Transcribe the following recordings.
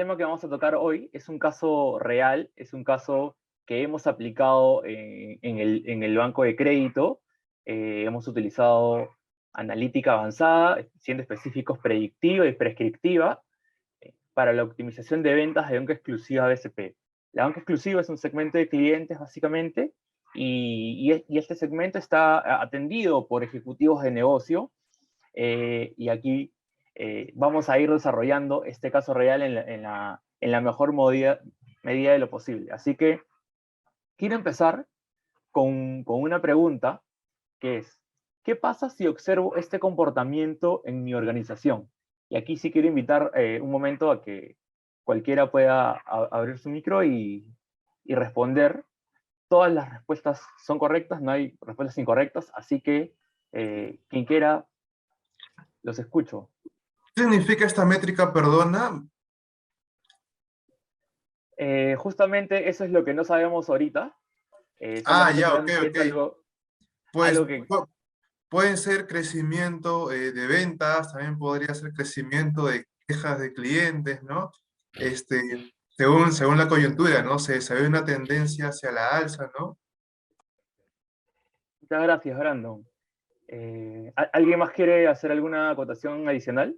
tema que vamos a tocar hoy es un caso real, es un caso que hemos aplicado en el banco de crédito. Hemos utilizado analítica avanzada, siendo específicos predictiva y prescriptiva, para la optimización de ventas de banca exclusiva BCP. La banca exclusiva es un segmento de clientes, básicamente, y este segmento está atendido por ejecutivos de negocio, y aquí vamos a ir desarrollando este caso real en la mejor medida de lo posible. Así que quiero empezar con una pregunta, que es, ¿qué pasa si observo este comportamiento en mi organización? Y aquí sí quiero invitar un momento a que cualquiera pueda abrir su micro y responder. Todas las respuestas son correctas, no hay respuestas incorrectas, así que quien quiera, los escucho. ¿Qué significa esta métrica, perdona? Justamente eso es lo que no sabemos ahorita. Solamente Ya, ok, sabemos que ok. es Pues algo que... pueden ser crecimiento de ventas, también podría ser crecimiento de quejas de clientes, ¿no? Según la coyuntura, ¿no? Se ve una tendencia hacia la alza, ¿no? Muchas gracias, Brandon. ¿Alguien más quiere hacer alguna acotación adicional?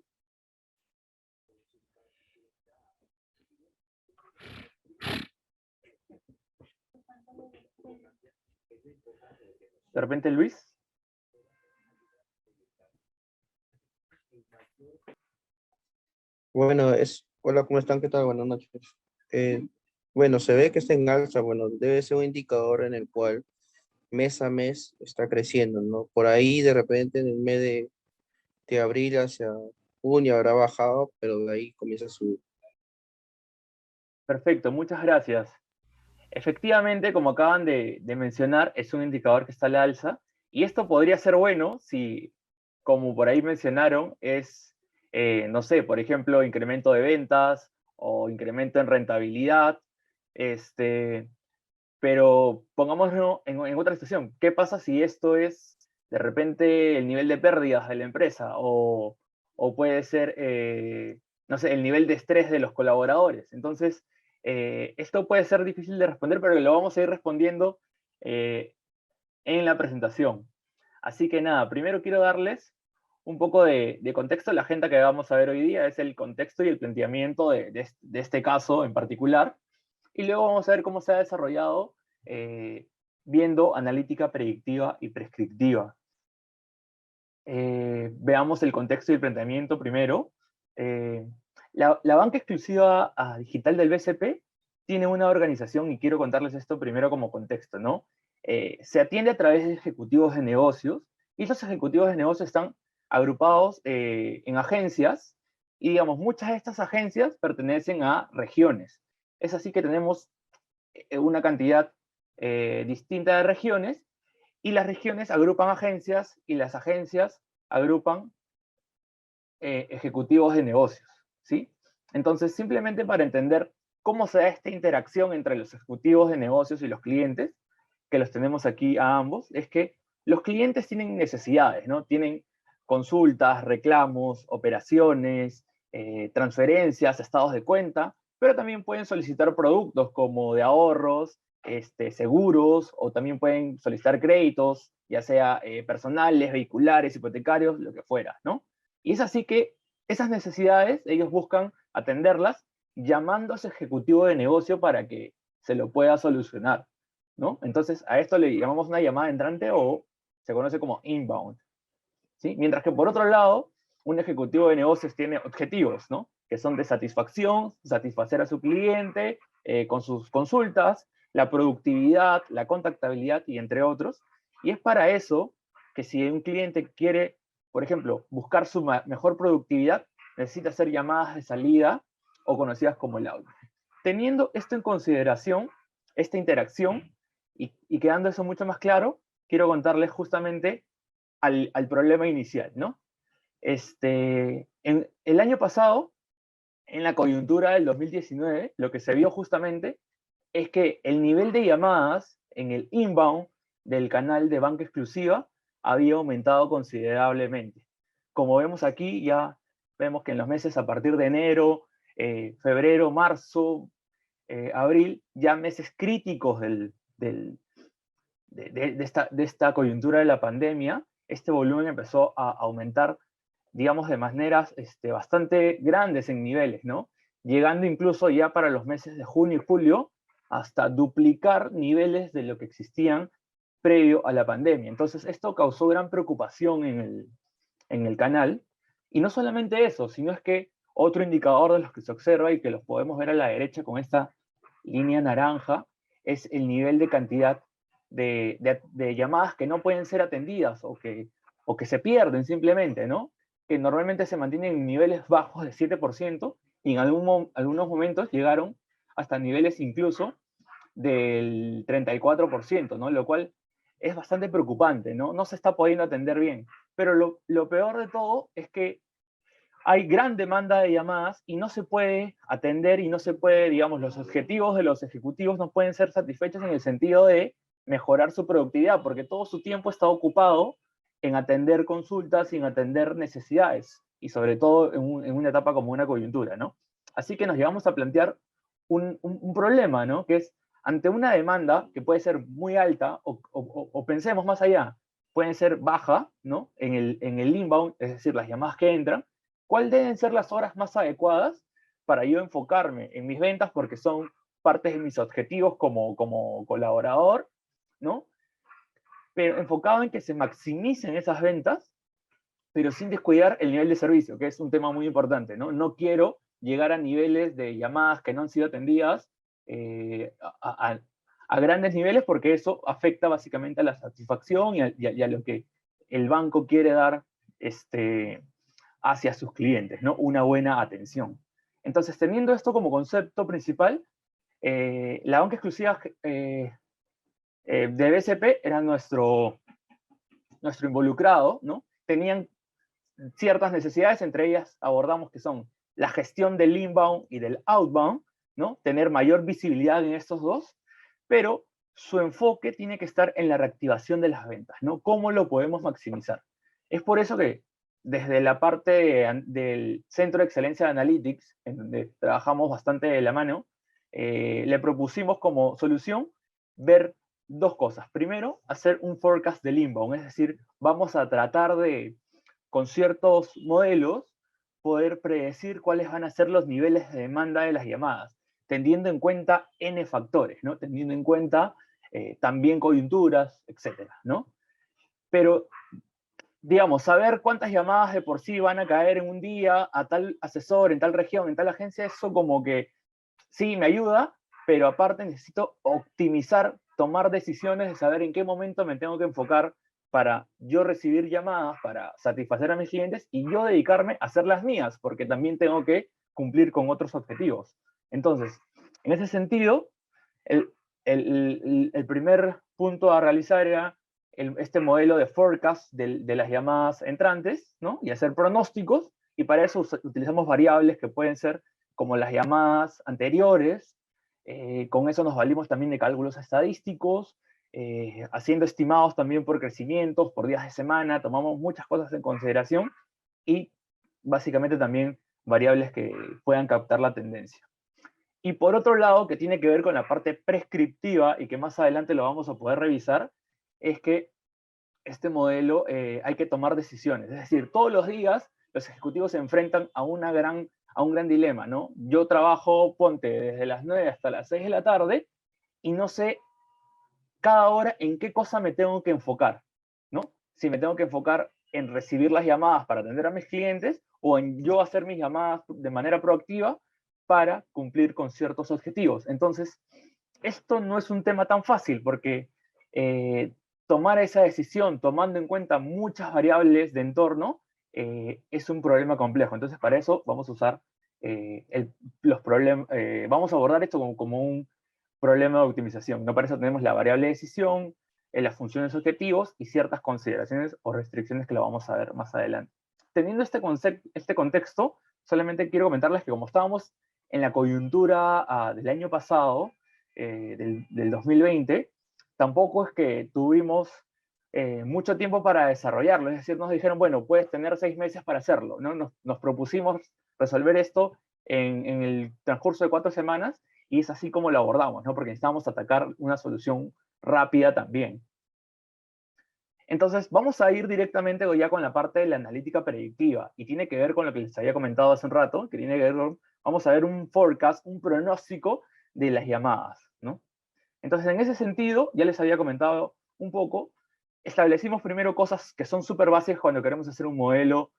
¿De repente, Luis? Bueno, hola, ¿cómo están? ¿Qué tal? Buenas noches. Bueno, se ve que está en alza, bueno, debe ser un indicador en el cual mes a mes está creciendo, ¿no? Por ahí de repente en el mes de abril hacia junio habrá bajado, pero de ahí comienza a subir. Perfecto, muchas gracias. Efectivamente, como acaban de mencionar, es un indicador que está a la alza, y esto podría ser bueno si, como por ahí mencionaron, es, no sé, por ejemplo, incremento de ventas o incremento en rentabilidad, este, pero pongámoslo en otra situación. ¿Qué pasa si esto es de repente el nivel de pérdidas de la empresa o puede ser, no sé, el nivel de estrés de los colaboradores? Entonces, esto puede ser difícil de responder, pero lo vamos a ir respondiendo eh, en la presentación. Así que nada, primero quiero darles un poco de contexto. La agenda que vamos a ver hoy día es el contexto y el planteamiento de este caso en particular. Y luego vamos a ver cómo se ha desarrollado viendo analítica predictiva y prescriptiva. Veamos el contexto y el planteamiento primero. Eh, la banca exclusiva digital del BCP tiene una organización, y quiero contarles esto primero como contexto, ¿no? Se atiende a través de ejecutivos de negocios, y esos ejecutivos de negocios están agrupados en agencias, y digamos, muchas de estas agencias pertenecen a regiones. Es así que tenemos una cantidad distinta de regiones, y las regiones agrupan agencias y las agencias agrupan ejecutivos de negocios, ¿sí? Entonces, simplemente para entender cómo se da esta interacción entre los ejecutivos de negocios y los clientes, que los tenemos aquí a ambos, es que los clientes tienen necesidades, ¿no? Tienen consultas, reclamos, operaciones, transferencias, estados de cuenta, pero también pueden solicitar productos como de ahorros, seguros, o también pueden solicitar créditos, ya sea personales, vehiculares, hipotecarios, lo que fuera, ¿no? Y es así que esas necesidades ellos buscan atenderlas llamando a ese ejecutivo de negocio para que se lo pueda solucionar, ¿no? Entonces a esto le llamamos una llamada entrante, o se conoce como inbound, ¿sí? Mientras que por otro lado, un ejecutivo de negocios tiene objetivos, ¿no? Que son de satisfacción, satisfacer a su cliente con sus consultas, la productividad, la contactabilidad y entre otros. Y es para eso que si un cliente quiere, por ejemplo, buscar su mejor productividad, necesita hacer llamadas de salida o conocidas como el outbound. Teniendo esto en consideración, esta interacción, y quedando eso mucho más claro, quiero contarles justamente al problema inicial, ¿no? En el año pasado, en la coyuntura del 2019, lo que se vio justamente es que el nivel de llamadas en el inbound del canal de banca exclusiva había aumentado considerablemente. Como vemos aquí, ya vemos que en los meses a partir de enero, febrero, marzo, abril, ya meses críticos de esta coyuntura de la pandemia, este volumen empezó a aumentar, digamos, de maneras bastante grandes en niveles, ¿no? Llegando incluso ya para los meses de junio y julio hasta duplicar niveles de lo que existían previo a la pandemia. Entonces, esto causó gran preocupación en el canal, y no solamente eso, sino es que otro indicador de los que se observa y que los podemos ver a la derecha con esta línea naranja es el nivel de cantidad de llamadas que no pueden ser atendidas o que se pierden simplemente, ¿no? Que normalmente se mantienen en niveles bajos de 7% y en algunos momentos llegaron hasta niveles incluso del 34%, ¿no? Lo cual es bastante preocupante, ¿no? No se está pudiendo atender bien. Pero lo peor de todo es que hay gran demanda de llamadas y no se puede atender y no se puede, digamos, los objetivos de los ejecutivos no pueden ser satisfechos en el sentido de mejorar su productividad, porque todo su tiempo está ocupado en atender consultas y en atender necesidades, y sobre todo en una etapa como una coyuntura, ¿no? Así que nos llevamos a plantear un problema, ¿no? Que es, ante una demanda que puede ser muy alta, o pensemos más allá, puede ser baja, ¿no? En el inbound, es decir, las llamadas que entran, ¿cuáles deben ser las horas más adecuadas para yo enfocarme en mis ventas? Porque son partes de mis objetivos como colaborador, ¿no? Pero enfocado en que se maximicen esas ventas, pero sin descuidar el nivel de servicio, que es un tema muy importante, ¿no? No quiero llegar a niveles de llamadas que no han sido atendidas a grandes niveles, porque eso afecta básicamente a la satisfacción y a lo que el banco quiere dar hacia sus clientes, ¿no? Una buena atención. Entonces, teniendo esto como concepto principal, la banca exclusiva de BCP era nuestro involucrado, ¿no? Tenían ciertas necesidades, entre ellas abordamos que son la gestión del inbound y del outbound, ¿no? Tener mayor visibilidad en estos dos, pero su enfoque tiene que estar en la reactivación de las ventas, ¿no? ¿Cómo lo podemos maximizar? Es por eso que desde la parte del Centro de Excelencia de Analytics, en donde trabajamos bastante de la mano, le propusimos como solución ver dos cosas. Primero, hacer un forecast del inbound, es decir, vamos a tratar de, con ciertos modelos, poder predecir cuáles van a ser los niveles de demanda de las llamadas, teniendo en cuenta N factores, ¿no? Teniendo en cuenta también coyunturas, etcétera, ¿no? Pero, digamos, saber cuántas llamadas de por sí van a caer en un día a tal asesor, en tal región, en tal agencia, eso como que sí me ayuda, pero aparte necesito optimizar, tomar decisiones de saber en qué momento me tengo que enfocar para yo recibir llamadas, para satisfacer a mis clientes y yo dedicarme a hacer las mías, porque también tengo que cumplir con otros objetivos. Entonces, en ese sentido, el primer punto a realizar era este modelo de forecast de las llamadas entrantes, ¿no? Y hacer pronósticos, y para eso utilizamos variables que pueden ser como las llamadas anteriores. Con eso nos valimos también de cálculos estadísticos, haciendo estimados también por crecimientos, por días de semana, tomamos muchas cosas en consideración y básicamente también variables que puedan captar la tendencia. Y por otro lado, que tiene que ver con la parte prescriptiva y que más adelante lo vamos a poder revisar, es que este modelo hay que tomar decisiones. Es decir, todos los días los ejecutivos se enfrentan a un gran dilema, ¿no? Yo trabajo, ponte, desde las 9 hasta las 6 de la tarde y no sé cada hora en qué cosa me tengo que enfocar, ¿no? Si me tengo que enfocar en recibir las llamadas para atender a mis clientes o en yo hacer mis llamadas de manera proactiva para cumplir con ciertos objetivos. Entonces, esto no es un tema tan fácil porque tomar esa decisión tomando en cuenta muchas variables de entorno es un problema complejo. Entonces, para eso vamos a usar los problemas, vamos a abordar esto como un problema de optimización, ¿no? Para eso tenemos la variable de decisión, las funciones objetivos y ciertas consideraciones o restricciones que lo vamos a ver más adelante. Teniendo este contexto, solamente quiero comentarles que como estábamos en la coyuntura del año pasado, del 2020, tampoco es que tuvimos mucho tiempo para desarrollarlo, es decir, nos dijeron, bueno, puedes tener 6 meses para hacerlo, ¿no? Nos propusimos resolver esto en el transcurso de 4 semanas, y es así como lo abordamos, ¿no? Porque necesitamos atacar una solución rápida también. Entonces, vamos a ir directamente ya con la parte de la analítica predictiva, y tiene que ver con lo que les había comentado hace un rato, que tiene que ver con, vamos a ver un forecast, un pronóstico de las llamadas, ¿no? Entonces, en ese sentido, ya les había comentado un poco, establecimos primero cosas que son súper básicas cuando queremos hacer un modelo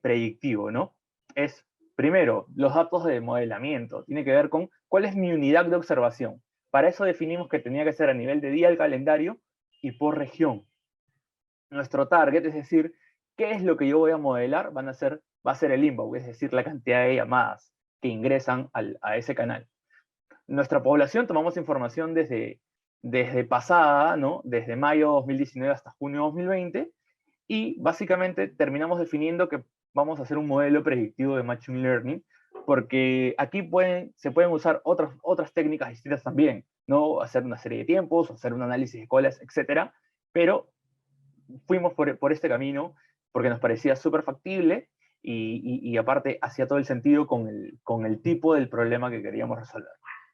predictivo, ¿no? Es, primero, los datos de modelamiento. Tiene que ver con cuál es mi unidad de observación. Para eso definimos que tenía que ser a nivel de día del calendario y por región. Nuestro target, es decir, qué es lo que yo voy a modelar, va a ser el inbound, es decir, la cantidad de llamadas que ingresan a ese canal. Nuestra población, tomamos información desde pasada, ¿no? Desde mayo 2019 hasta junio 2020, y básicamente terminamos definiendo que vamos a hacer un modelo predictivo de Machine Learning, porque aquí se pueden usar otras técnicas distintas también, ¿no? Hacer una serie de tiempos, hacer un análisis de colas, etcétera, pero fuimos por este camino porque nos parecía súper factible y aparte hacía todo el sentido con el tipo del problema que queríamos resolver,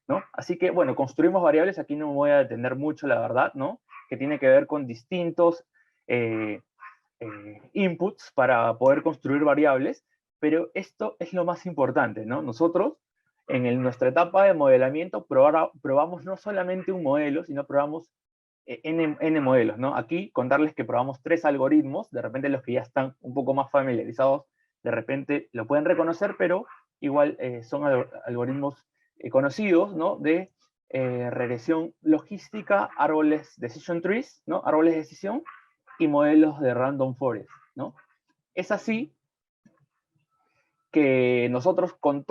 ¿no? Así que, bueno, construimos variables, aquí no me voy a detener mucho, la verdad, ¿no? Que tiene que ver con distintos inputs para poder construir variables, pero esto es lo más importante, ¿no? Nosotros, nuestra etapa de modelamiento, probamos no solamente un modelo, sino probamos N modelos, ¿no? Aquí contarles que probamos 3 algoritmos, de repente los que ya están un poco más familiarizados, de repente lo pueden reconocer, pero igual son algoritmos conocidos, ¿no? De regresión logística, árboles decision trees, ¿no? Árboles de decisión, y modelos de random forest, ¿no? Es así que nosotros con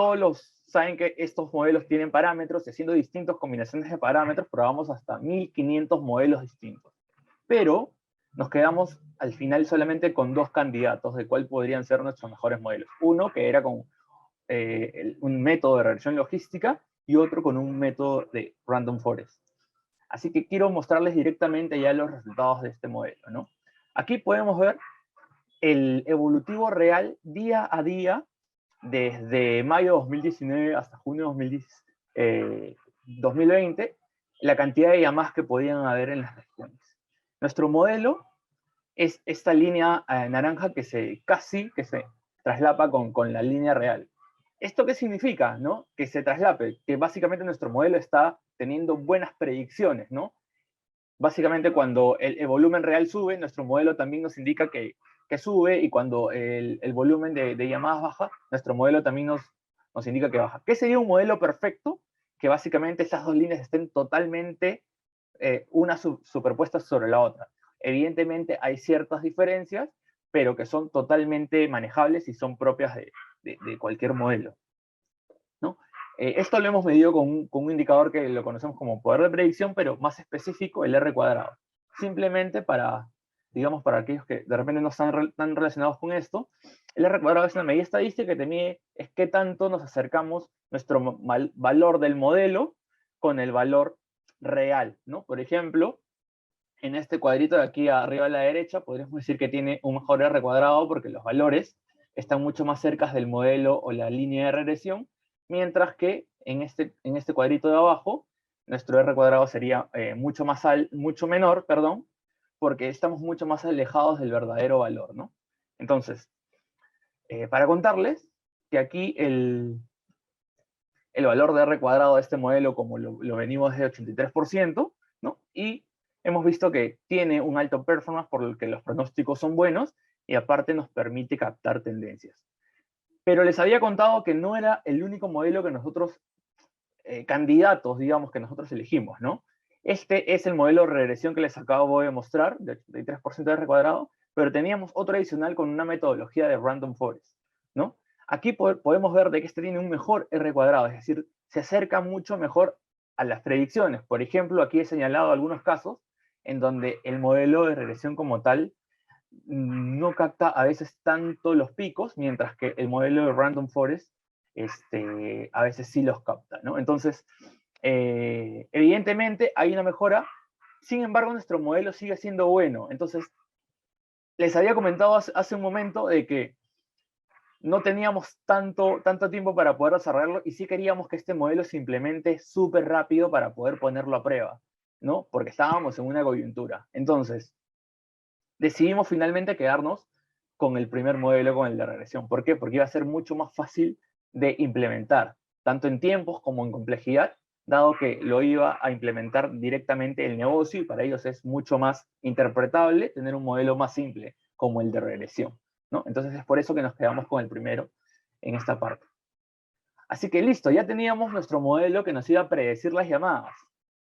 saben que estos modelos tienen parámetros, y haciendo distintas combinaciones de parámetros, probamos hasta 1500 modelos distintos. Pero nos quedamos al final solamente con 2 candidatos de cuál podrían ser nuestros mejores modelos. Uno que era con un método de regresión logística y otro con un método de random forest. Así que quiero mostrarles directamente ya los resultados de este modelo, ¿no? Aquí podemos ver el evolutivo real día a día desde mayo de 2019 hasta junio de 2020, la cantidad de llamadas que podían haber en las regiones. Nuestro modelo es esta línea naranja que se traslapa con la línea real. ¿Esto qué significa, no? Que se traslape, que básicamente nuestro modelo está teniendo buenas predicciones, ¿no? Básicamente cuando el volumen real sube, nuestro modelo también nos indica que sube, y cuando el volumen de llamadas baja, nuestro modelo también nos indica que baja. ¿Qué sería un modelo perfecto? Que básicamente estas dos líneas estén totalmente una superpuesta sobre la otra. Evidentemente hay ciertas diferencias, pero que son totalmente manejables y son propias de cualquier modelo, ¿no? Esto lo hemos medido con un indicador que lo conocemos como poder de predicción, pero más específico, el R cuadrado. Simplemente para, digamos, para aquellos que de repente no están tan relacionados con esto, el R cuadrado es una medida estadística que te mide es qué tanto nos acercamos nuestro valor del modelo con el valor real, ¿no? Por ejemplo, en este cuadrito de aquí arriba a la derecha, podríamos decir que tiene un mejor R cuadrado porque los valores están mucho más cerca del modelo o la línea de regresión, mientras que en este cuadrito de abajo, nuestro R cuadrado sería mucho menor, perdón, porque estamos mucho más alejados del verdadero valor, ¿no? Entonces, para contarles que aquí el valor de R cuadrado de este modelo, como lo venimos de 83%, ¿no? Y hemos visto que tiene un alto performance por el que los pronósticos son buenos y aparte nos permite captar tendencias. Pero les había contado que no era el único modelo que nosotros, candidatos, digamos, que nosotros elegimos, ¿no? Este es el modelo de regresión que les acabo de mostrar, de 83% de R cuadrado, pero teníamos otro adicional con una metodología de random forest, ¿no? Aquí podemos ver de que este tiene un mejor R cuadrado, es decir, se acerca mucho mejor a las predicciones. Por ejemplo, aquí he señalado algunos casos en donde el modelo de regresión como tal no capta a veces tanto los picos, mientras que el modelo de random forest a veces sí los capta, ¿no? Entonces, evidentemente hay una mejora, sin embargo nuestro modelo sigue siendo bueno. Entonces, les había comentado hace un momento de que no teníamos tanto tiempo para poder desarrollarlo y sí queríamos que este modelo se implemente súper rápido para poder ponerlo a prueba, ¿no? Porque estábamos en una coyuntura. Entonces, decidimos finalmente quedarnos con el primer modelo, con el de regresión. ¿Por qué? Porque iba a ser mucho más fácil de implementar, tanto en tiempos como en complejidad, dado que lo iba a implementar directamente el negocio y para ellos es mucho más interpretable tener un modelo más simple como el de regresión, ¿no? Entonces es por eso que nos quedamos con el primero en esta parte. Así que listo, ya teníamos nuestro modelo que nos iba a predecir las llamadas.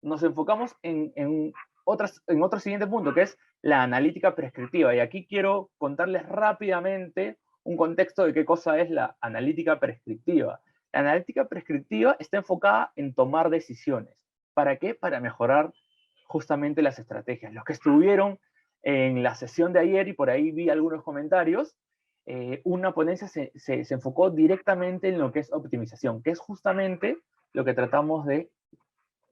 Nos enfocamos en otro siguiente punto, que es la analítica prescriptiva. Y aquí quiero contarles rápidamente un contexto de qué cosa es la analítica prescriptiva. La analítica prescriptiva está enfocada en tomar decisiones. ¿Para qué? Para mejorar justamente las estrategias. Los que estuvieron en la sesión de ayer, y por ahí vi algunos comentarios, una ponencia se enfocó directamente en lo que es optimización, que es justamente lo que tratamos de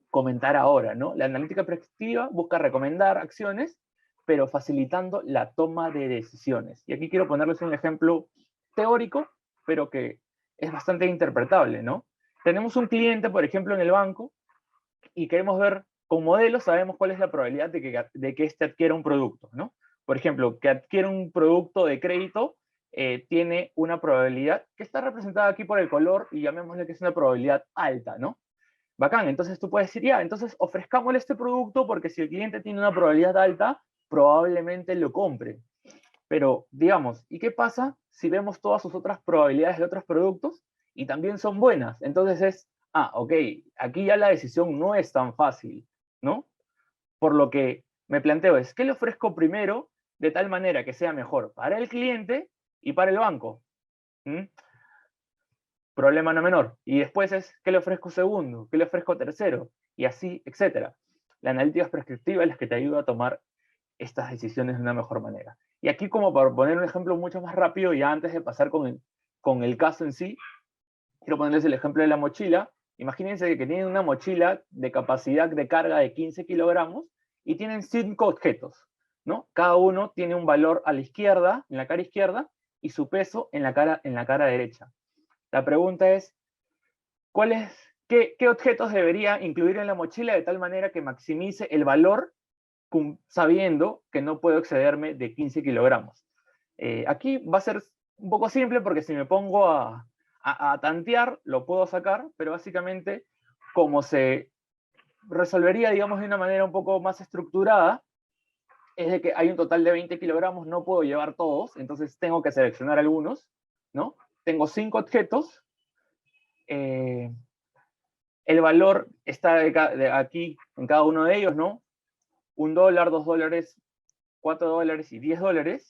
comentar ahora, ¿no? La analítica predictiva busca recomendar acciones, pero facilitando la toma de decisiones. Y aquí quiero ponerles un ejemplo teórico, pero que es bastante interpretable, ¿no? Tenemos un cliente, por ejemplo, en el banco, y queremos ver, con modelos sabemos cuál es la probabilidad de que éste adquiera un producto, ¿no? Por ejemplo, que adquiera un producto de crédito tiene una probabilidad que está representada aquí por el color y llamémosle que es una probabilidad alta, ¿no? Bacán, entonces tú puedes decir, ya, entonces ofrezcámosle este producto porque si el cliente tiene una probabilidad alta, probablemente lo compre. Pero, digamos, ¿y qué pasa si vemos todas sus otras probabilidades de otros productos y también son buenas? Entonces es, ok, aquí ya la decisión no es tan fácil, ¿no? Por lo que me planteo es, ¿qué le ofrezco primero de tal manera que sea mejor para el cliente y para el banco? ¿Mm? Problema no menor. Y después es, ¿qué le ofrezco segundo? ¿Qué le ofrezco tercero? Y así, etcétera. La analítica prescriptiva es la que te ayuda a tomar estas decisiones de una mejor manera. Y aquí, como para poner un ejemplo mucho más rápido, y antes de pasar con el caso en sí, quiero ponerles el ejemplo de la mochila. Imagínense que tienen una mochila de capacidad de carga de 15 kilogramos y tienen 5 objetos, ¿no? Cada uno tiene un valor a la izquierda, en la cara izquierda, y su peso en la cara derecha. La pregunta es, ¿qué objetos debería incluir en la mochila de tal manera que maximice el valor sabiendo que no puedo excederme de 15 kilogramos? Aquí va a ser un poco simple porque si me pongo a tantear, lo puedo sacar, pero básicamente como se resolvería, digamos, de una manera un poco más estructurada, es de que hay un total de 20 kilogramos, no puedo llevar todos, entonces tengo que seleccionar algunos, ¿no? Tengo 5 objetos, el valor está aquí en cada uno de ellos, ¿no? $1, $2, $4 y $10.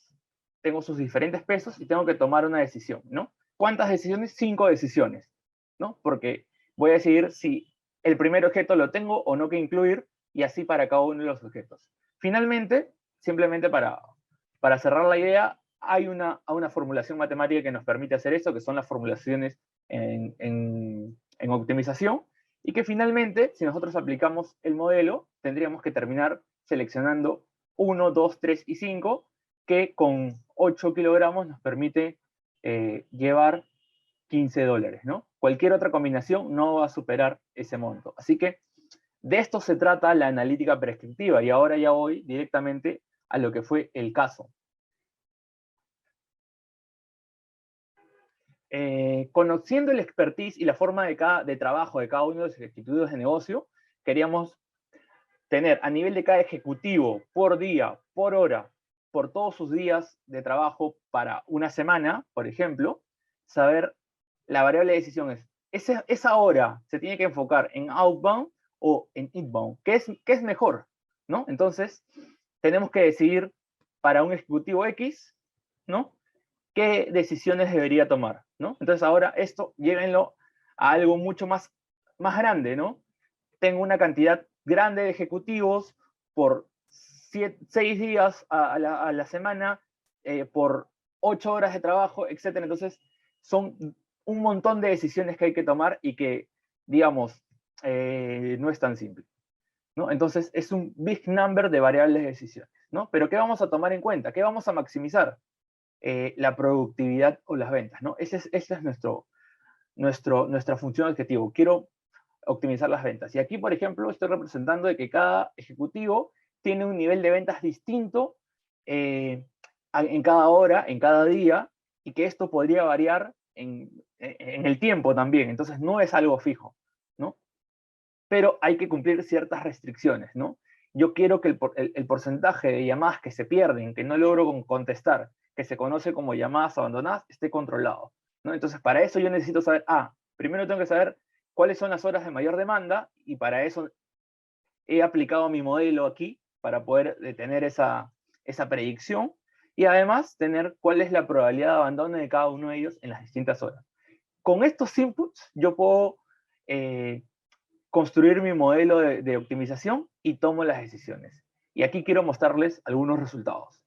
Tengo sus diferentes pesos y tengo que tomar una decisión, ¿no? ¿Cuántas decisiones? 5 decisiones, ¿no? Porque voy a decidir si el primer objeto lo tengo o no que incluir y así para cada uno de los objetos. Finalmente, simplemente para cerrar la idea, hay una formulación matemática que nos permite hacer eso, que son las formulaciones en optimización, y que finalmente, si nosotros aplicamos el modelo, tendríamos que terminar seleccionando 1, 2, 3 y 5, que con 8 kilogramos nos permite llevar $15, ¿no? Cualquier otra combinación no va a superar ese monto. Así que de esto se trata la analítica prescriptiva, y ahora ya voy directamente a lo que fue el caso. Conociendo el expertise y la forma de trabajo de cada uno de los ejecutivos de negocio, queríamos tener a nivel de cada ejecutivo por día, por hora, por todos sus días de trabajo para una semana, por ejemplo, saber la variable de decisión esa hora se tiene que enfocar en outbound o en inbound. ¿Qué es mejor? ¿No? Entonces, tenemos que decidir para un ejecutivo X, ¿no? ¿Qué decisiones debería tomar? ¿No? Entonces, ahora esto llévenlo a algo mucho más grande, ¿no? Tengo una cantidad grande de ejecutivos por 6 días a la semana, por 8 horas de trabajo, etc. Entonces, son un montón de decisiones que hay que tomar y que, digamos, no es tan simple, ¿no? Entonces, es un big number de variables de decisiones, ¿no? Pero ¿qué vamos a tomar en cuenta? ¿Qué vamos a maximizar? la productividad o las ventas, ¿no? Ese es nuestra función objetivo. Quiero optimizar las ventas. Y aquí, por ejemplo, estoy representando de que cada ejecutivo tiene un nivel de ventas distinto en cada hora, en cada día, y que esto podría variar en el tiempo también. Entonces, no es algo fijo, ¿no? Pero hay que cumplir ciertas restricciones, ¿no? Yo quiero que el porcentaje de llamadas que se pierden, que no logro contestar, que se conoce como llamadas abandonadas, esté controlado, ¿no? Entonces, para eso yo necesito saber, primero tengo que saber cuáles son las horas de mayor demanda, y para eso he aplicado mi modelo aquí, para poder tener esa predicción, y además tener cuál es la probabilidad de abandono de cada uno de ellos en las distintas horas. Con estos inputs, yo puedo construir mi modelo de optimización y tomo las decisiones. Y aquí quiero mostrarles algunos resultados.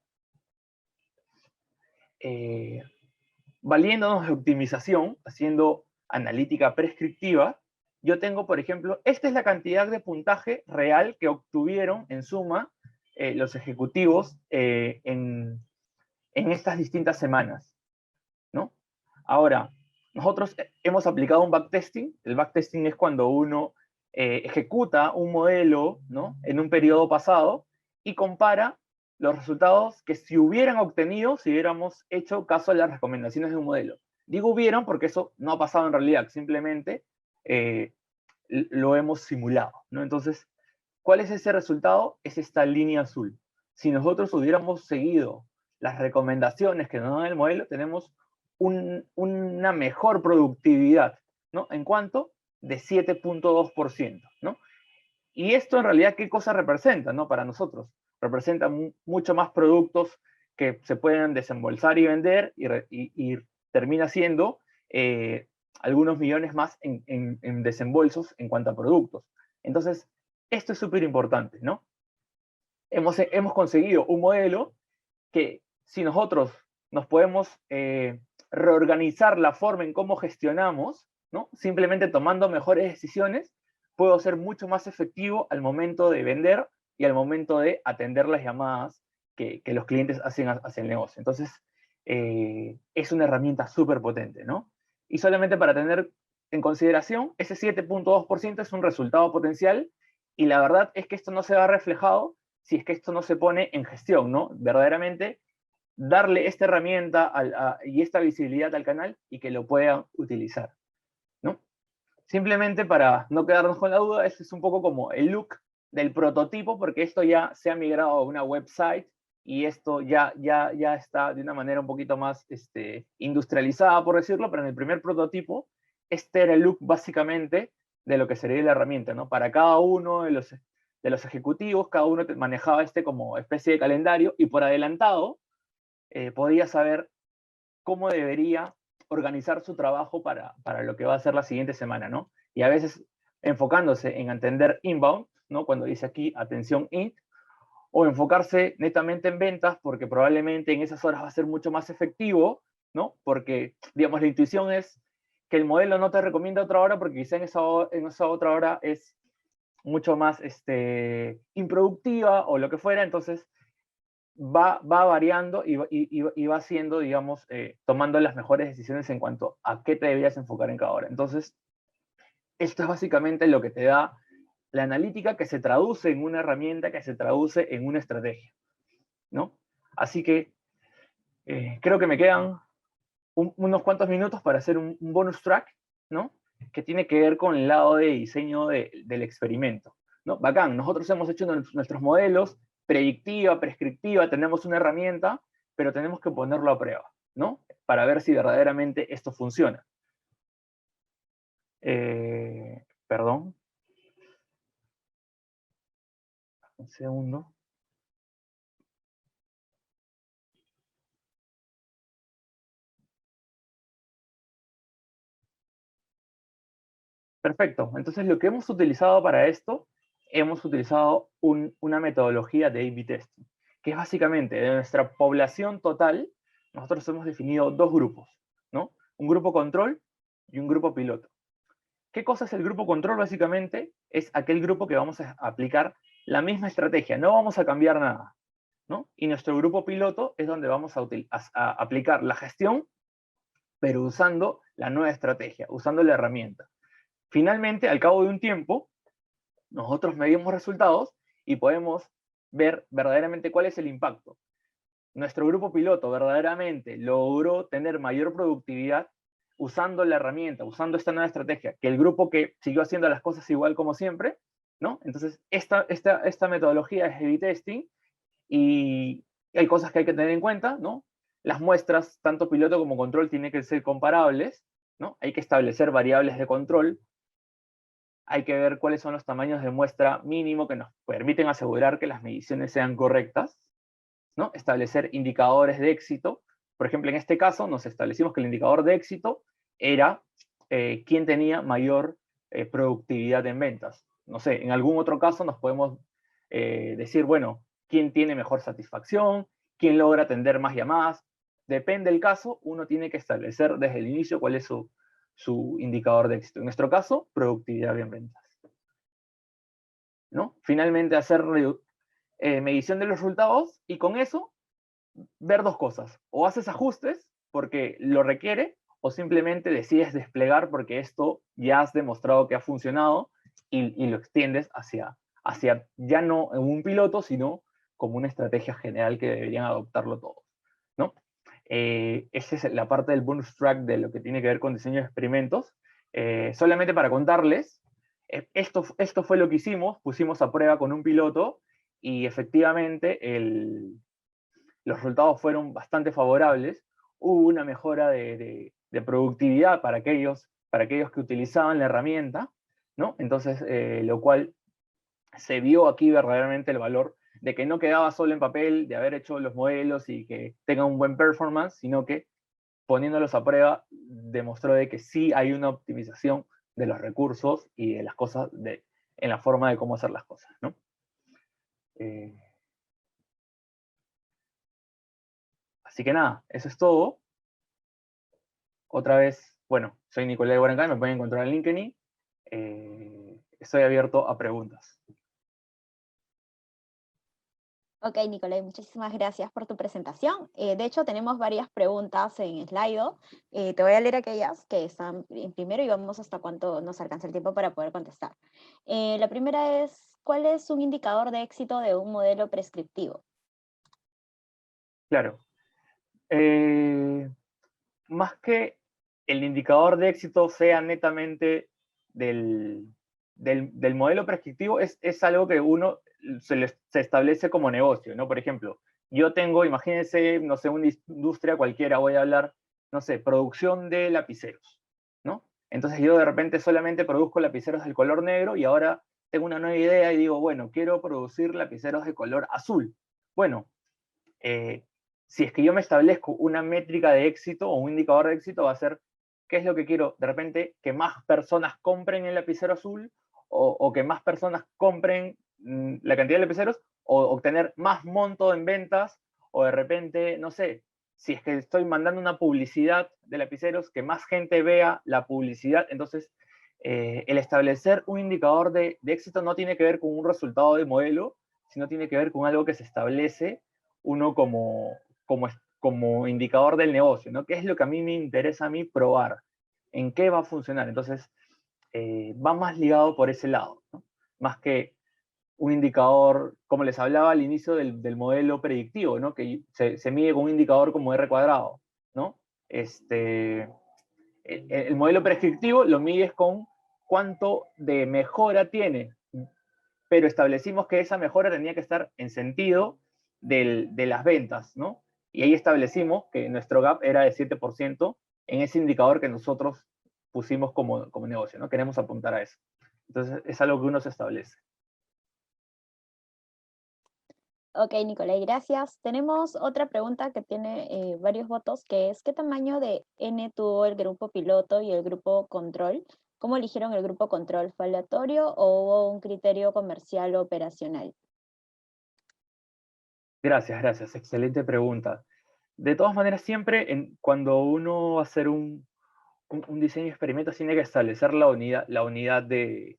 Valiéndonos de optimización, haciendo analítica prescriptiva, yo tengo, por ejemplo, esta es la cantidad de puntaje real que obtuvieron en suma los ejecutivos en estas distintas semanas, ¿no? Ahora, nosotros hemos aplicado un backtesting. El backtesting es cuando uno ejecuta un modelo, ¿no?, en un periodo pasado y compara los resultados que se hubieran obtenido si hubiéramos hecho caso a las recomendaciones de un modelo. Digo hubieran porque eso no ha pasado en realidad, simplemente lo hemos simulado, ¿no? Entonces, ¿cuál es ese resultado? Es esta línea azul. Si nosotros hubiéramos seguido las recomendaciones que nos da el modelo, tenemos una mejor productividad, ¿no? ¿En cuánto? De 7.2%, ¿no? Y esto en realidad, ¿qué cosa representa, ¿no?, para nosotros? Representa mucho más productos que se pueden desembolsar y vender, y termina siendo algunos millones más en desembolsos en cuanto a productos. Entonces, esto es súper importante, ¿no? Hemos conseguido un modelo que, si nosotros nos podemos reorganizar la forma en cómo gestionamos, ¿no?, simplemente tomando mejores decisiones, puedo ser mucho más efectivo al momento de vender y al momento de atender las llamadas que los clientes hacen hacia el negocio. Entonces, es una herramienta súper potente, ¿no? Y solamente para tener en consideración, ese 7.2% es un resultado potencial, y la verdad es que esto no se va reflejado si es que esto no se pone en gestión, ¿no? Verdaderamente darle esta herramienta y esta visibilidad al canal y que lo puedan utilizar, ¿no? Simplemente para no quedarnos con la duda, este es un poco como el look del prototipo, porque esto ya se ha migrado a una website y esto ya está de una manera un poquito más industrializada, por decirlo, pero en el primer prototipo, este era el look básicamente de lo que sería la herramienta, ¿no? Para cada uno de los ejecutivos, cada uno manejaba como especie de calendario, y por adelantado podía saber cómo debería organizar su trabajo para lo que va a ser la siguiente semana, ¿no? Y a veces enfocándose en atender inbound, ¿no?, cuando dice aquí atención int, o enfocarse netamente en ventas, porque probablemente en esas horas va a ser mucho más efectivo, ¿no? Porque, digamos, la intuición es que el modelo no te recomienda otra hora, porque quizá en esa otra hora es mucho más improductiva o lo que fuera. Entonces va variando y va haciendo, digamos, tomando las mejores decisiones en cuanto a qué te deberías enfocar en cada hora. Entonces, esto es básicamente lo que te da la analítica, que se traduce en una herramienta, que se traduce en una estrategia, ¿no? Así que creo que me quedan unos cuantos minutos para hacer un bonus track, ¿no?, que tiene que ver con el lado de diseño del experimento, ¿no? Bacán, nosotros hemos hecho nuestros modelos, predictiva, prescriptiva, tenemos una herramienta, pero tenemos que ponerlo a prueba, ¿no?, para ver si verdaderamente esto funciona. Perdón. Un segundo. Perfecto. Entonces, lo que hemos utilizado para esto, hemos utilizado una metodología de A/B testing, que es básicamente de nuestra población total. Nosotros hemos definido dos grupos, ¿no? Un grupo control y un grupo piloto. ¿Qué cosa es el grupo control? Básicamente es aquel grupo que vamos a aplicar la misma estrategia, no vamos a cambiar nada. ¿no? Y nuestro grupo piloto es donde vamos a aplicar la gestión, pero usando la nueva estrategia, usando la herramienta. Finalmente, al cabo de un tiempo, nosotros medimos resultados y podemos ver verdaderamente cuál es el impacto. Nuestro grupo piloto verdaderamente logró tener mayor productividad usando la herramienta, usando esta nueva estrategia, que el grupo que siguió haciendo las cosas igual como siempre, ¿no? Entonces, esta metodología es A/B testing y hay cosas que hay que tener en cuenta, ¿no? Las muestras, tanto piloto como control, tienen que ser comparables, ¿no? Hay que establecer variables de control, hay que ver cuáles son los tamaños de muestra mínimo que nos permiten asegurar que las mediciones sean correctas, ¿no? Establecer indicadores de éxito. Por ejemplo, en este caso nos establecimos que el indicador de éxito era quién tenía mayor productividad en ventas. No sé, en algún otro caso nos podemos decir, bueno, quién tiene mejor satisfacción, quién logra atender más llamadas. Depende del caso, uno tiene que establecer desde el inicio cuál es su indicador de éxito. En nuestro caso, productividad en ventas, ¿no? Finalmente, hacer medición de los resultados y con eso ver dos cosas. O haces ajustes porque lo requiere o simplemente decides desplegar porque esto ya has demostrado que ha funcionado y lo extiendes hacia ya no un piloto, sino como una estrategia general que deberían adoptarlo todos, ¿no? Esa es la parte del bonus track de lo que tiene que ver con diseño de experimentos. Solamente para contarles, esto fue lo que hicimos, pusimos a prueba con un piloto y efectivamente los resultados fueron bastante favorables. Hubo una mejora de productividad para aquellos que utilizaban la herramienta, ¿no? Entonces, lo cual se vio aquí verdaderamente el valor de que no quedaba solo en papel, de haber hecho los modelos y que tengan un buen performance, sino que poniéndolos a prueba demostró de que sí hay una optimización de los recursos y de las cosas, en la forma de cómo hacer las cosas, ¿no? Así que nada, eso es todo. Otra vez, bueno, soy Nicolás Guarancay, me pueden encontrar en LinkedIn. Estoy abierto a preguntas. Ok, Nicolai, muchísimas gracias por tu presentación. De hecho, tenemos varias preguntas en Slido. Te voy a leer aquellas que están en primero y vamos hasta cuánto nos alcanza el tiempo para poder contestar. La primera es, ¿cuál es un indicador de éxito de un modelo prescriptivo? Claro. Más que el indicador de éxito sea netamente del modelo prescriptivo, es algo que uno se establece como negocio, ¿no? Por ejemplo, yo tengo, imagínense, no sé, una industria cualquiera, voy a hablar, no sé, producción de lapiceros, ¿no? Entonces yo de repente solamente produzco lapiceros del color negro y ahora tengo una nueva idea y digo, bueno, quiero producir lapiceros de color azul. Bueno, si es que yo me establezco una métrica de éxito o un indicador de éxito, va a ser qué es lo que quiero. De repente, que más personas compren el lapicero azul o que más personas compren la cantidad de lapiceros o obtener más monto en ventas o de repente, no sé, si es que estoy mandando una publicidad de lapiceros, que más gente vea la publicidad. Entonces, el establecer un indicador de éxito no tiene que ver con un resultado de modelo, sino tiene que ver con algo que se establece uno como indicador del negocio, ¿no? ¿Qué es lo que a mí me interesa probar? ¿En qué va a funcionar? Entonces, va más ligado por ese lado, ¿no? Más que un indicador, como les hablaba al inicio del modelo predictivo, ¿no? Que se mide con un indicador como R cuadrado, ¿no? El modelo prescriptivo lo mides con cuánto de mejora tiene, pero establecimos que esa mejora tenía que estar en sentido de las ventas, ¿no? Y ahí establecimos que nuestro gap era de 7% en ese indicador que nosotros pusimos como negocio, ¿no? Queremos apuntar a eso. Entonces, es algo que uno se establece. Ok, Nicolai, gracias. Tenemos otra pregunta que tiene varios votos, que es, ¿qué tamaño de N tuvo el grupo piloto y el grupo control? ¿Cómo eligieron el grupo control? ¿Fue aleatorio o hubo un criterio comercial o operacional? Gracias. Excelente pregunta. De todas maneras, siempre cuando uno va a hacer un diseño de experimentos, tiene que establecer la unidad de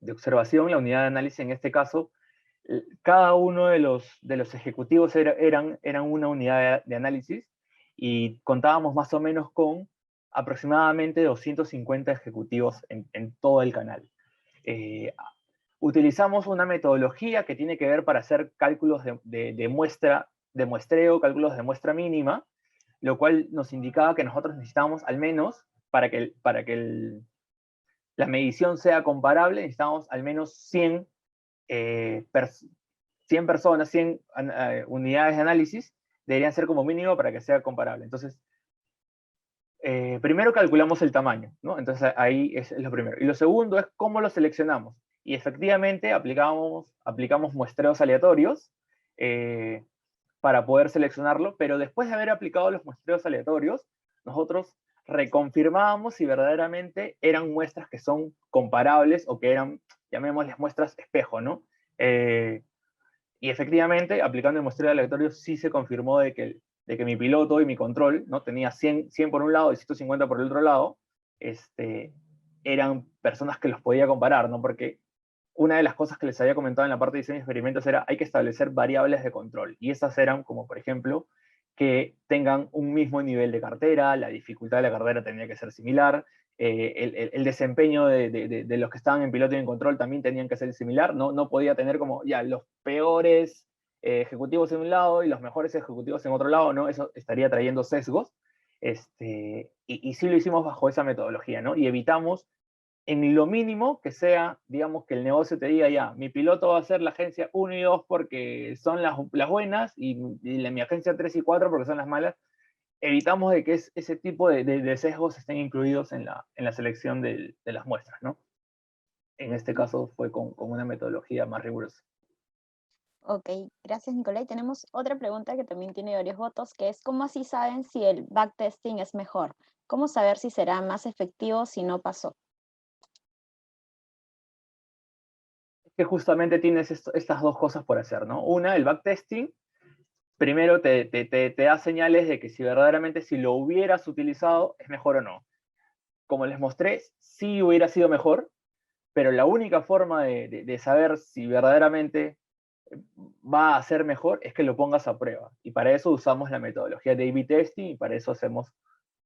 observación, la unidad de análisis en este caso, cada uno de los ejecutivos eran una unidad de análisis, y contábamos más o menos con aproximadamente 250 ejecutivos en todo el canal. Utilizamos una metodología que tiene que ver para hacer cálculos de muestreo, cálculos de muestra mínima, lo cual nos indicaba que nosotros necesitábamos al menos, para que la medición sea comparable, necesitábamos al menos 100 personas, 100 unidades de análisis, deberían ser como mínimo para que sea comparable. Entonces, primero calculamos el tamaño, ¿no? Entonces ahí es lo primero. Y lo segundo es cómo lo seleccionamos. Y efectivamente aplicamos muestreos aleatorios para poder seleccionarlo, pero después de haber aplicado los muestreos aleatorios, nosotros reconfirmábamos si verdaderamente eran muestras que son comparables o que eran, llamémosles muestras espejo, ¿no? Y efectivamente, aplicando el muestreo aleatorio, sí se confirmó de que mi piloto y mi control, ¿no? Tenía 100 por un lado y 150 por el otro lado, eran personas que los podía comparar, ¿no? Porque una de las cosas que les había comentado en la parte de diseño de experimentos era hay que establecer variables de control, y esas eran como, por ejemplo, que tengan un mismo nivel de cartera, la dificultad de la cartera tenía que ser similar, el desempeño de los que estaban en piloto y en control también tenían que ser similar, no podía tener como ya los peores ejecutivos en un lado y los mejores ejecutivos en otro lado, ¿no? Eso estaría trayendo sesgos, y sí lo hicimos bajo esa metodología, ¿no? Y evitamos en lo mínimo que sea, digamos, que el negocio te diga ya, mi piloto va a ser la agencia 1 y 2 porque son las buenas, y mi agencia 3 y 4 porque son las malas. Evitamos de que ese tipo de sesgos estén incluidos en la selección de las muestras, ¿no? En este caso fue con una metodología más rigurosa. Ok, gracias Nicolai. Tenemos otra pregunta que también tiene varios votos, que es ¿cómo así saben si el backtesting es mejor? ¿Cómo saber si será más efectivo si no pasó? Que justamente tienes estas dos cosas por hacer, ¿no? Una, el backtesting, primero te da señales de que si verdaderamente si lo hubieras utilizado es mejor o no. Como les mostré, sí hubiera sido mejor, pero la única forma de saber si verdaderamente va a ser mejor es que lo pongas a prueba. Y para eso usamos la metodología de A/B testing, y para eso hacemos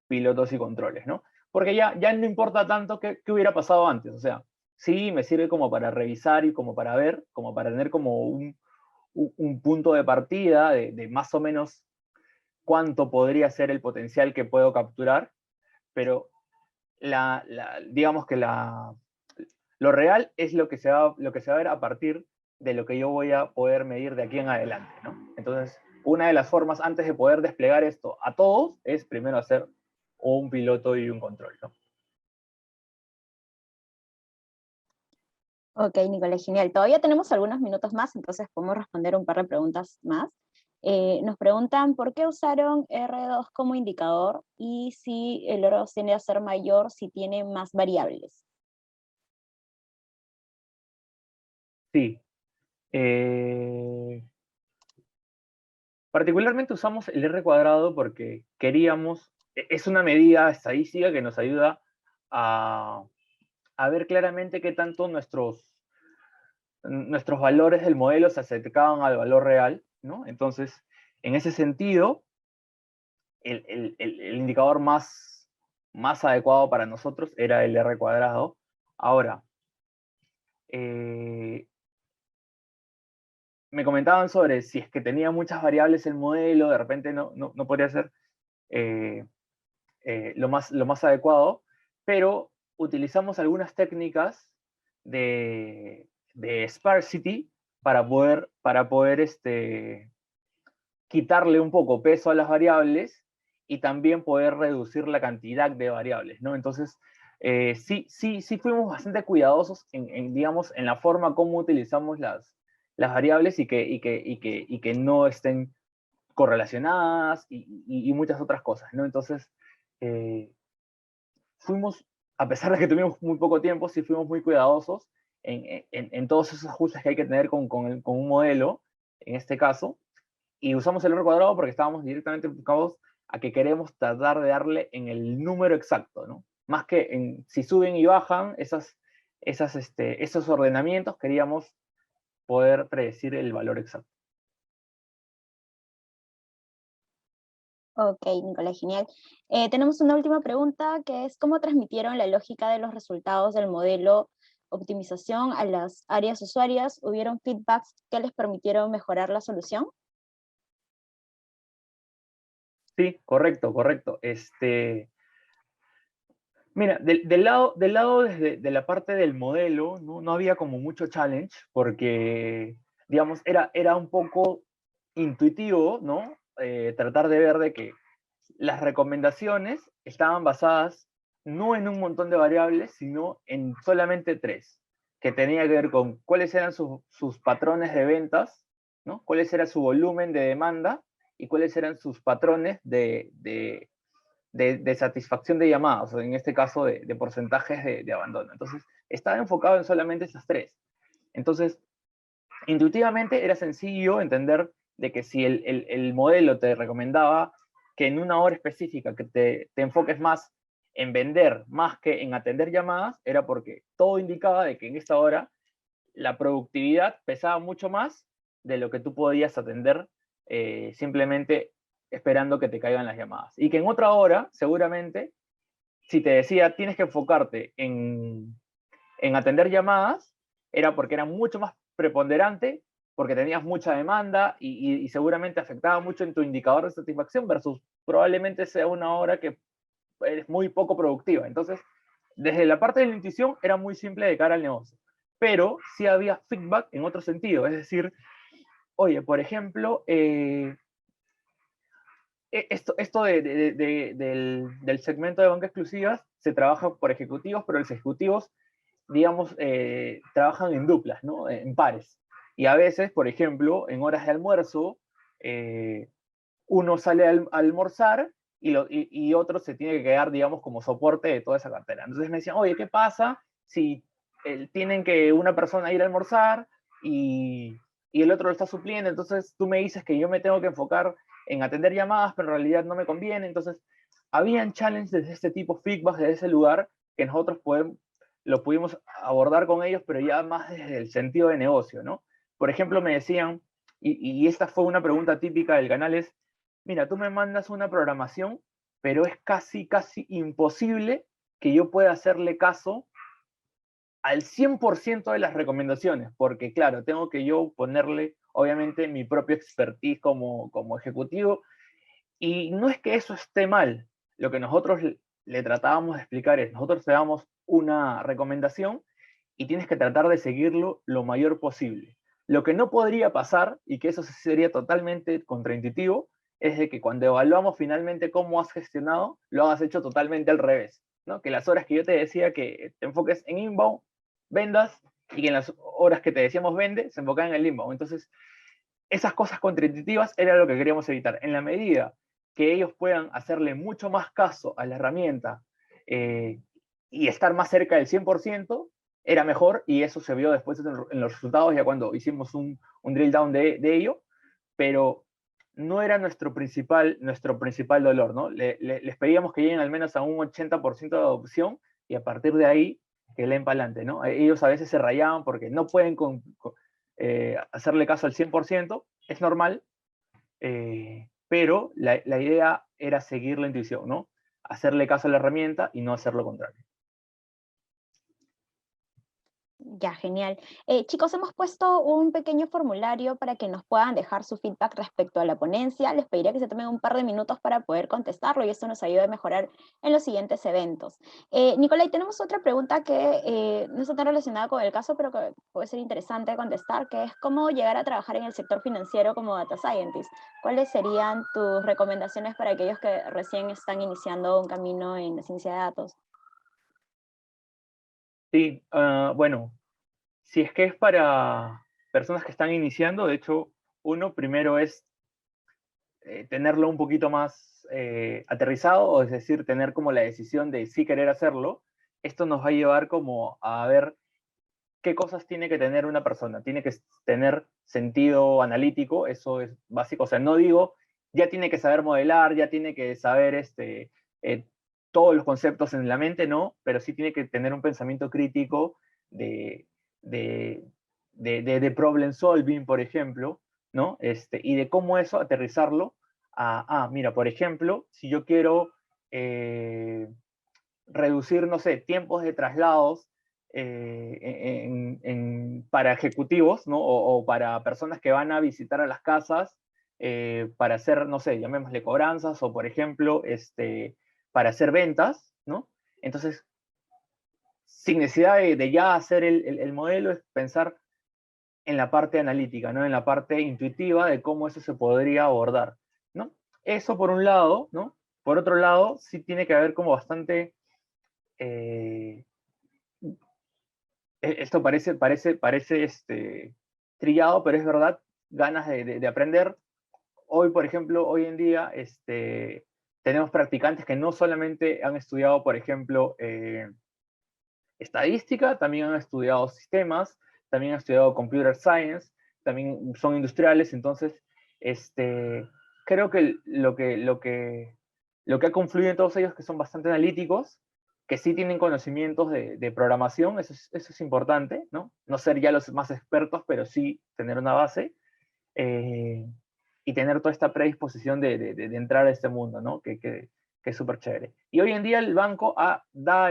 pilotos y controles, ¿no? Porque ya no importa tanto qué hubiera pasado antes, o sea, sí me sirve como para revisar y como para ver, como para tener como un punto de partida de más o menos cuánto podría ser el potencial que puedo capturar, pero digamos que lo real es lo que se va a ver a partir de lo que yo voy a poder medir de aquí en adelante, ¿no? Entonces, una de las formas antes de poder desplegar esto a todos es primero hacer un piloto y un control, ¿no? Ok, Nicolai, genial. Todavía tenemos algunos minutos más, entonces podemos responder un par de preguntas más. Nos preguntan por qué usaron R2 como indicador y si el R2 tiende a ser mayor si tiene más variables. Sí. Particularmente usamos el R cuadrado porque queríamos, es una medida estadística que nos ayuda a ver claramente qué tanto nuestros valores del modelo se acercaban al valor real, ¿no? Entonces, en ese sentido, el indicador más adecuado para nosotros era el R cuadrado. Ahora, me comentaban sobre si es que tenía muchas variables el modelo, de repente no podría ser lo más adecuado, pero utilizamos algunas técnicas de sparsity para poder quitarle un poco peso a las variables y también poder reducir la cantidad de variables, ¿no? Entonces, sí fuimos bastante cuidadosos digamos, en la forma como utilizamos las variables, y que no estén correlacionadas y muchas otras cosas, ¿no? Entonces, fuimos, a pesar de que tuvimos muy poco tiempo, sí fuimos muy cuidadosos en todos esos ajustes que hay que tener con un modelo, en este caso, y usamos el R cuadrado porque estábamos directamente enfocados a que queremos tratar de darle en el número exacto, ¿no? Más que en si suben y bajan esos ordenamientos, queríamos poder predecir el valor exacto. Ok, Nicolás, genial. Tenemos una última pregunta que es ¿cómo transmitieron la lógica de los resultados del modelo optimización a las áreas usuarias? ¿Hubieron feedbacks que les permitieron mejorar la solución? Sí, correcto, correcto. Mira, del lado de la parte del modelo, no había como mucho challenge, porque, digamos, era un poco intuitivo, ¿no? Tratar de ver de que las recomendaciones estaban basadas no en un montón de variables, sino en solamente tres, que tenía que ver con cuáles eran sus patrones de ventas, ¿no? Cuáles era su volumen de demanda y cuáles eran sus patrones de satisfacción de llamadas, o en este caso de porcentajes de abandono. Entonces, estaba enfocado en solamente esas tres. Entonces, intuitivamente era sencillo entender de que si el modelo te recomendaba que en una hora específica que te enfoques más en vender más que en atender llamadas, era porque todo indicaba de que en esta hora la productividad pesaba mucho más de lo que tú podías atender simplemente esperando que te caigan las llamadas. Y que en otra hora, seguramente, si te decía tienes que enfocarte en atender llamadas, era porque era mucho más preponderante, porque tenías mucha demanda y seguramente afectaba mucho en tu indicador de satisfacción versus probablemente sea una hora que es muy poco productiva. Entonces, desde la parte de la intuición era muy simple de cara al negocio, pero sí había feedback en otro sentido, es decir, oye, por ejemplo, esto del segmento de banca exclusivas se trabaja por ejecutivos, pero los ejecutivos, digamos, trabajan en duplas, ¿no? En pares. Y a veces, por ejemplo, en horas de almuerzo, uno sale a almorzar y otro se tiene que quedar, digamos, como soporte de toda esa cartera. Entonces me decían, oye, ¿qué pasa si tienen que una persona ir a almorzar y el otro lo está supliendo? Entonces tú me dices que yo me tengo que enfocar en atender llamadas, pero en realidad no me conviene. Entonces, habían challenges de este tipo, feedback de ese lugar, que nosotros lo pudimos abordar con ellos, pero ya más desde el sentido de negocio, ¿no? Por ejemplo, me decían, y esta fue una pregunta típica del canal, es, mira, tú me mandas una programación, pero es casi imposible que yo pueda hacerle caso al 100% de las recomendaciones, porque claro, tengo que yo ponerle, obviamente, mi propio expertise como ejecutivo, y no es que eso esté mal, lo que nosotros le tratábamos de explicar es, nosotros te damos una recomendación y tienes que tratar de seguirlo lo mayor posible. Lo que no podría pasar, y que eso sería totalmente contraintuitivo, es de que cuando evaluamos finalmente cómo has gestionado, lo hagas hecho totalmente al revés, ¿no? Que las horas que yo te decía que te enfoques en inbound, vendas, y que en las horas que te decíamos vende, se enfocan en el inbound. Entonces, esas cosas contraintuitivas era lo que queríamos evitar. En la medida que ellos puedan hacerle mucho más caso a la herramienta y estar más cerca del 100%, era mejor, y eso se vio después en los resultados, ya cuando hicimos un drill down de ello, pero no era nuestro principal dolor, ¿no? Les pedíamos que lleguen al menos a un 80% de adopción, y a partir de ahí que leen para adelante, ¿no? Ellos a veces se rayaban porque no pueden hacerle caso al 100%, es normal, pero la idea era seguir la intuición, ¿no? Hacerle caso a la herramienta y no hacer lo contrario. Ya, genial. Chicos, hemos puesto un pequeño formulario para que nos puedan dejar su feedback respecto a la ponencia. Les pediría que se tomen un par de minutos para poder contestarlo y esto nos ayuda a mejorar en los siguientes eventos. Nicolai, tenemos otra pregunta que no está tan relacionada con el caso, pero que puede ser interesante contestar, que es cómo llegar a trabajar en el sector financiero como Data Scientist. ¿Cuáles serían tus recomendaciones para aquellos que recién están iniciando un camino en la ciencia de datos? Sí, bueno, si es que es para personas que están iniciando, de hecho, uno primero es tenerlo un poquito más aterrizado, o es decir, tener como la decisión de sí querer hacerlo. Esto nos va a llevar como a ver qué cosas tiene que tener una persona. Tiene que tener sentido analítico, eso es básico. O sea, no digo, ya tiene que saber modelar, ya tiene que saber eh, todos los conceptos en la mente, no, pero sí tiene que tener un pensamiento crítico de, de, de problem solving, por ejemplo, ¿no? Y de cómo eso aterrizarlo mira, por ejemplo, si yo quiero reducir, no sé, tiempos de traslados para ejecutivos, ¿no? O para personas que van a visitar a las casas para hacer, no sé, llamémosle cobranzas, o por ejemplo, para hacer ventas, ¿no? Entonces, sin necesidad de ya hacer el modelo, es pensar en la parte analítica, ¿no? En la parte intuitiva de cómo eso se podría abordar, ¿no? Eso por un lado, ¿no? Por otro lado, sí tiene que haber como bastante... esto parece trillado, pero es verdad, ganas de aprender. Hoy, por ejemplo, hoy en día, tenemos practicantes que no solamente han estudiado, por ejemplo, estadística, también han estudiado sistemas, también han estudiado computer science, también son industriales. Entonces, creo que lo que ha confluido en todos ellos, que son bastante analíticos, que sí tienen conocimientos de programación, eso es importante, ¿no? No ser ya los más expertos, pero sí tener una base, y tener toda esta predisposición de entrar a este mundo, ¿no? Que es súper chévere. Y hoy en día el banco da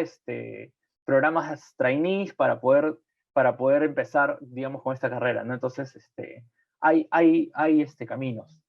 programas trainees para poder empezar, digamos, con esta carrera, ¿no? Entonces, hay caminos.